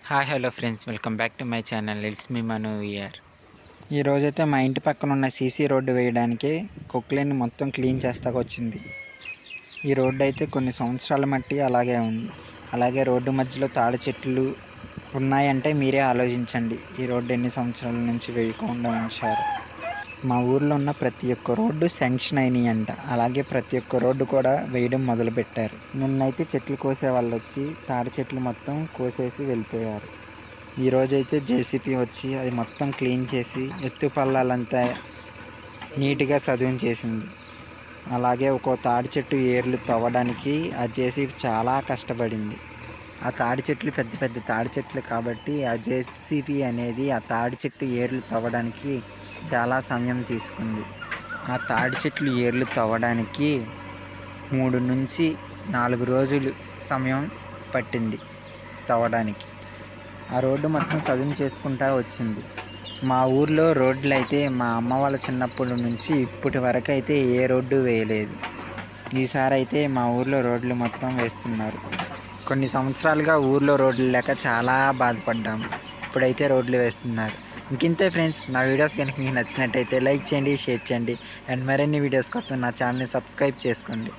Hi hello friends, welcome back to my channel. It's me Manu here. ఈరోజైతే మా ఇంటి పక్కన ఉన్న సీసీ రోడ్డు వేయడానికి కొక్లైన్ మొత్తం క్లీన్ చేస్తాకొచ్చింది. ఈ రోడ్డు అయితే కొన్ని సంవత్సరాల మట్టి అలాగే ఉంది. అలాగే రోడ్డు మధ్యలో తాడి చెట్లు ఉన్నాయంటే మీరే ఆలోచించండి ఈ రోడ్డు ఎన్ని సంవత్సరాల నుంచి వేయకుండా ఉంచారు. మా ఊర్లో ఉన్న ప్రతి ఒక్క రోడ్డు శాంక్షన్ అయినాయి అంట. అలాగే ప్రతి ఒక్క రోడ్డు కూడా వేయడం మొదలుపెట్టారు. నిన్నైతే చెట్లు కోసే వాళ్ళు వచ్చి తాడి చెట్లు మొత్తం కోసేసి వెళ్ళిపోయారు. ఈరోజైతే జేసీపీ వచ్చి అది మొత్తం క్లీన్ చేసి ఎత్తు పల్లాలంతా నీట్గా చదును చేసింది. అలాగే ఒక తాడి చెట్టు ఏర్లు తవ్వడానికి ఆ జేసీపీ చాలా కష్టపడింది. ఆ తాడి చెట్లు పెద్ద పెద్ద తాడి చెట్లు కాబట్టి ఆ జేసీపీ అనేది ఆ తాడి చెట్టు ఏర్లు తవ్వడానికి చాలా సమయం తీసుకుంది. ఆ తాడి చెట్లు ఏర్లు తవ్వడానికి 3 నుంచి 4 రోజులు సమయం పట్టింది తవ్వడానికి. ఆ రోడ్డు మొత్తం చదును చేసుకుంటూ వచ్చింది. మా ఊర్లో రోడ్లు అయితే మా అమ్మ వాళ్ళ చిన్నప్పటి నుంచి ఇప్పటి వరకు అయితే ఏ రోడ్డు వేయలేదు. ఈసారి అయితే మా ఊర్లో రోడ్లు మొత్తం వేస్తున్నారు. కొన్ని సంవత్సరాలుగా ఊర్లో రోడ్లు లేక చాలా బాధపడ్డాము. ఇప్పుడైతే రోడ్లు వేస్తున్నారు. ఇంకింతే ఫ్రెండ్స్, నా వీడియోస్ కనుక మీకు నచ్చినట్టయితే లైక్ చేయండి, షేర్ చేయండి. అండ్ మరిన్ని వీడియోస్ కోసం నా ఛానల్ని సబ్స్క్రైబ్ చేసుకోండి.